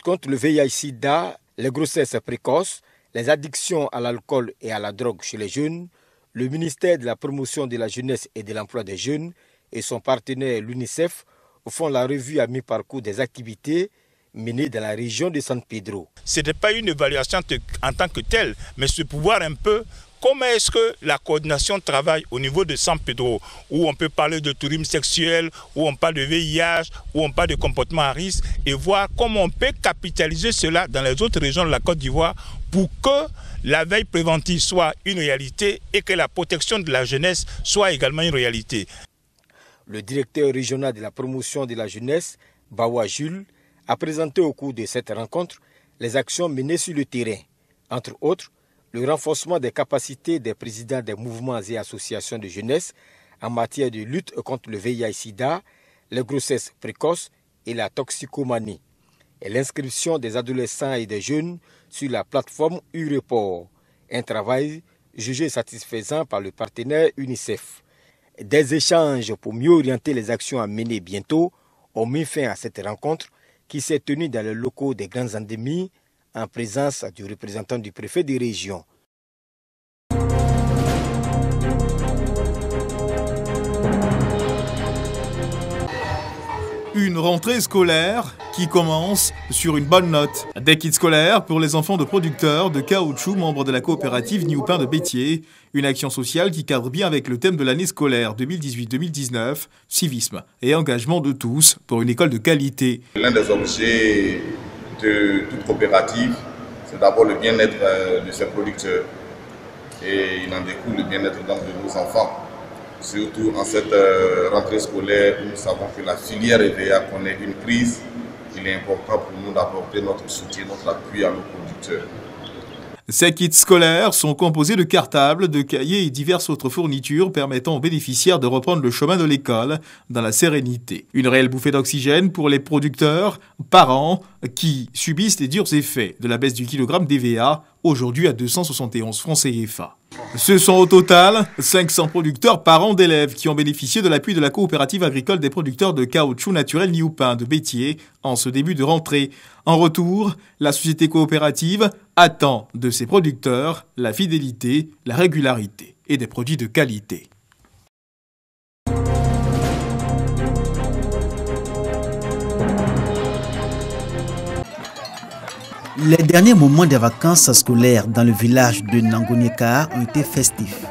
lutte contre le VIH-Sida, les grossesses précoces, les addictions à l'alcool et à la drogue chez les jeunes, le ministère de la promotion de la jeunesse et de l'emploi des jeunes et son partenaire l'UNICEF font la revue à mi-parcours des activités menées dans la région de San Pedro. Ce n'est pas une évaluation en tant que telle, mais c'est pour voir un peu comment est-ce que la coordination travaille au niveau de San Pedro, où on peut parler de tourisme sexuel, où on parle de VIH, où on parle de comportement à risque, et voir comment on peut capitaliser cela dans les autres régions de la Côte d'Ivoire pour que la veille préventive soit une réalité et que la protection de la jeunesse soit également une réalité. Le directeur régional de la promotion de la jeunesse, Bawa Jules, a présenté au cours de cette rencontre les actions menées sur le terrain. Entre autres, le renforcement des capacités des présidents des mouvements et associations de jeunesse en matière de lutte contre le VIH-Sida, les grossesses précoces et la toxicomanie, et l'inscription des adolescents et des jeunes sur la plateforme U-Report, un travail jugé satisfaisant par le partenaire UNICEF. Des échanges pour mieux orienter les actions à mener bientôt ont mis fin à cette rencontre qui s'est tenue dans les locaux des grandes endémies en présence du représentant du préfet des régions. Une rentrée scolaire qui commence sur une bonne note. Des kits scolaires pour les enfants de producteurs de caoutchouc, membres de la coopérative Nioupin de Béthier. Une action sociale qui cadre bien avec le thème de l'année scolaire 2018-2019, civisme et engagement de tous pour une école de qualité. L'un des objets de toute coopérative, c'est d'abord le bien-être de ses producteurs. Et il en découle le bien-être de nos enfants. Surtout en cette rentrée scolaire où nous savons que la filière EVA connaît une crise, il est important pour nous d'apporter notre soutien, notre appui à nos producteurs. Ces kits scolaires sont composés de cartables, de cahiers et diverses autres fournitures permettant aux bénéficiaires de reprendre le chemin de l'école dans la sérénité. Une réelle bouffée d'oxygène pour les producteurs, parents, qui subissent les durs effets de la baisse du kilogramme d'EVA, aujourd'hui à 271 francs CFA. Ce sont au total 500 producteurs parents d'élèves qui ont bénéficié de l'appui de la coopérative agricole des producteurs de caoutchouc naturel Nioupin de Béthier en ce début de rentrée. En retour, la société coopérative attend de ses producteurs la fidélité, la régularité et des produits de qualité. Les derniers moments des vacances scolaires dans le village de Nangonyeka ont été festifs.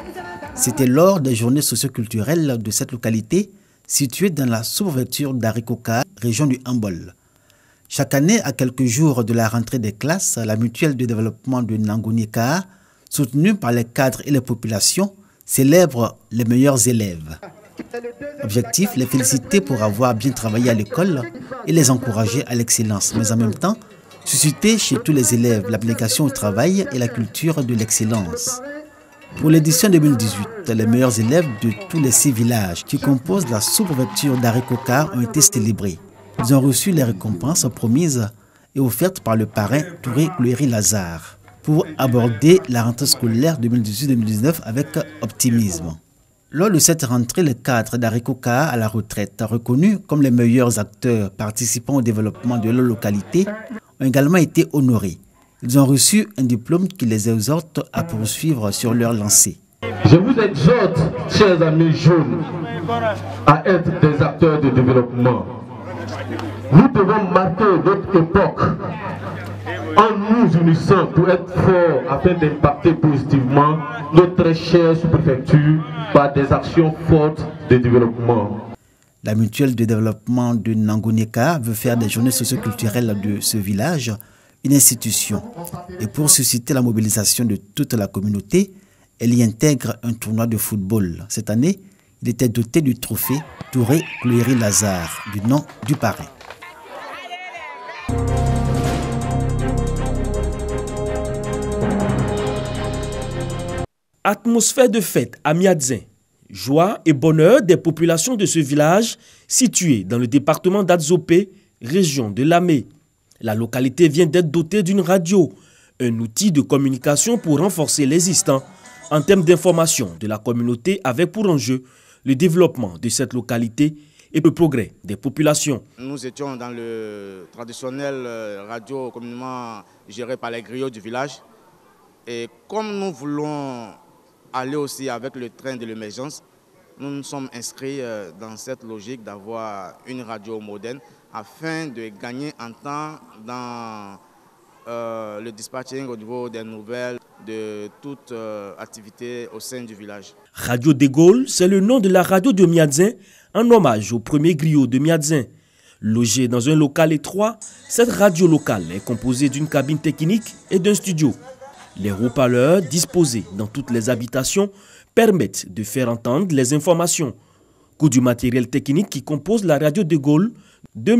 C'était lors des journées socioculturelles de cette localité, située dans la sous-préfecture d'Arikoka, région du Hambol. Chaque année, à quelques jours de la rentrée des classes, la mutuelle de développement de Nangonyeka, soutenue par les cadres et les populations, célèbre les meilleurs élèves. Objectif, les féliciter pour avoir bien travaillé à l'école et les encourager à l'excellence, mais en même temps, susciter chez tous les élèves l'application au travail et la culture de l'excellence. Pour l'édition 2018, les meilleurs élèves de tous les 6 villages qui composent la sous-préfecture d'Arikoka ont été célébrés. Ils ont reçu les récompenses promises et offertes par le parrain Touré Clouéry Lazare pour aborder la rentrée scolaire 2018-2019 avec optimisme. Lors de cette rentrée, les cadres d'Arikoka à la retraite, reconnus comme les meilleurs acteurs participant au développement de leur localité, ont également été honorés. Ils ont reçu un diplôme qui les exhorte à poursuivre sur leur lancée. Je vous exhorte, chers amis jeunes, à être des acteurs de développement. Nous devons marquer notre époque en nous unissant pour être forts afin d'impacter positivement notre très chère sous-préfecture par des actions fortes de développement. La mutuelle de développement de Nangonyeka veut faire des journées socioculturelles de ce village une institution. Et pour susciter la mobilisation de toute la communauté, elle y intègre un tournoi de football. Cette année, il était doté du trophée Touré Clouéry Lazare, du nom du parrain. Atmosphère de fête à Miadzin. Joie et bonheur des populations de ce village situé dans le département d'Adzopé, région de Lamé. La localité vient d'être dotée d'une radio, un outil de communication pour renforcer l'existant en termes d'information de la communauté avec pour enjeu le développement de cette localité et le progrès des populations. Nous étions dans le traditionnel radio communément géré par les griots du village. Et comme nous voulons aller aussi avec le train de l'émergence, nous nous sommes inscrits dans cette logique d'avoir une radio moderne afin de gagner en temps dans le dispatching au niveau des nouvelles de toute activité au sein du village. Radio de Gaulle, c'est le nom de la radio de Miadzin en hommage au premier griot de Miadzin. Logée dans un local étroit, cette radio locale est composée d'une cabine technique et d'un studio. Les haut-parleurs disposés dans toutes les habitations permettent de faire entendre les informations. Coût du matériel technique qui compose la radio de Gaulle, 2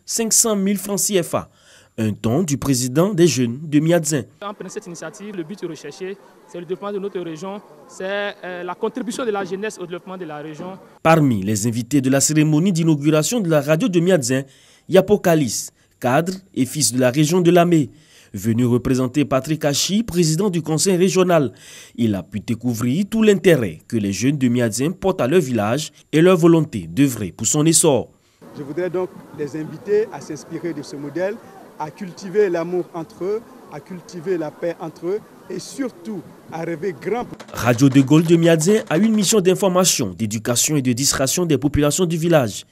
500 000 francs CFA. Un don du président des jeunes de Miadzin. En prenant cette initiative, le but recherché, c'est le développement de notre région, c'est la contribution de la jeunesse au développement de la région. Parmi les invités de la cérémonie d'inauguration de la radio de Miadzin, Yapo Kalis, cadre et fils de la région de Lamé. Venu représenter Patrick Hachi, président du conseil régional, il a pu découvrir tout l'intérêt que les jeunes de Miadzin portent à leur village et leur volonté d'œuvrer pour son essor. Je voudrais donc les inviter à s'inspirer de ce modèle, à cultiver l'amour entre eux, à cultiver la paix entre eux et surtout à rêver grand. Radio de Gaulle de Miadzin a une mission d'information, d'éducation et de distraction des populations du village,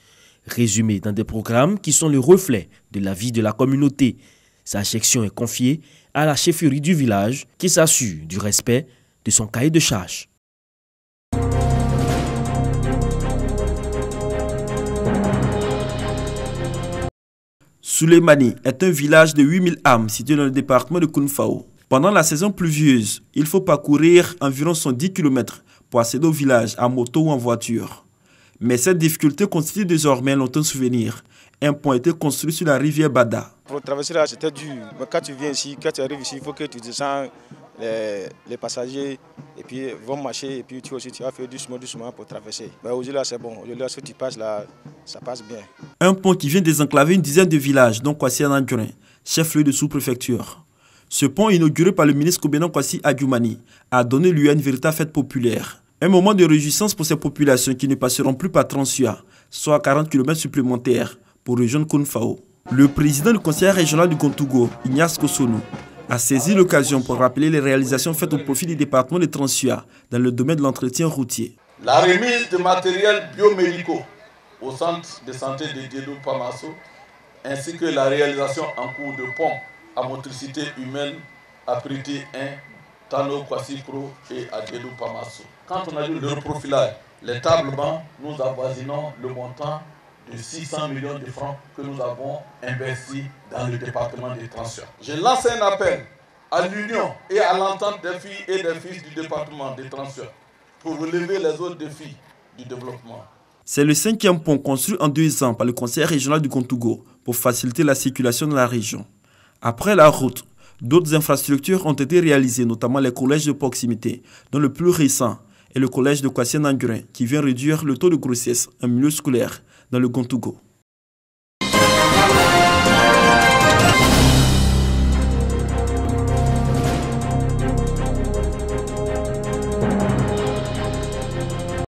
résumée dans des programmes qui sont le reflet de la vie de la communauté. Sa section est confiée à la chefferie du village qui s'assure du respect de son cahier de charges. Souleymani est un village de 8000 âmes situé dans le département de Kounfao. Pendant la saison pluvieuse, il faut parcourir environ 110 km pour accéder au village en moto ou en voiture. Mais cette difficulté constitue désormais un lointain souvenir. Un pont a été construit sur la rivière Bada. Pour traverser là, c'était dur. Mais quand tu viens ici, quand tu arrives ici, il faut que tu descends les passagers et puis vont marcher et puis tu aussi tu vas faire doucement pour traverser. Mais aujourd'hui là c'est bon. Aujourd'hui là, si tu passes là, ça passe bien. Un pont qui vient désenclaver une dizaine de villages, dont Kwasi Anandjorin, chef-lieu de sous-préfecture. Ce pont, inauguré par le ministre Kobenan Kwasi Adjoumani, a donné lieu à une véritable fête populaire. Un moment de réjouissance pour ces populations qui ne passeront plus par Transua, soit 40 km supplémentaires pour rejoindre Kounfao. Le président du conseil régional du Kontougo, Ignace Kosonou, a saisi l'occasion pour rappeler les réalisations faites au profit du département de Transua dans le domaine de l'entretien routier. La remise de matériel biomédicaux au centre de santé de Diédou Pamasso, ainsi que la réalisation en cours de pont à motricité humaine à Priti 1, Tano Kwasi Pro et à Diédou Pamasso. Quand on a vu le reprofilage, les tables bancs, nous avoisinons le montant de 600 millions de francs que nous avons investis dans le département de Transua. Je lance un appel à l'union et à l'entente des filles et des fils du département de Transua pour relever les autres défis du développement. C'est le 5e pont construit en 2 ans par le conseil régional du Kontougo pour faciliter la circulation dans la région. Après la route, d'autres infrastructures ont été réalisées, notamment les collèges de proximité, dont le plus récent est le collège de Kwasi Anandjorin qui vient réduire le taux de grossesse en milieu scolaire dans le Kontougo.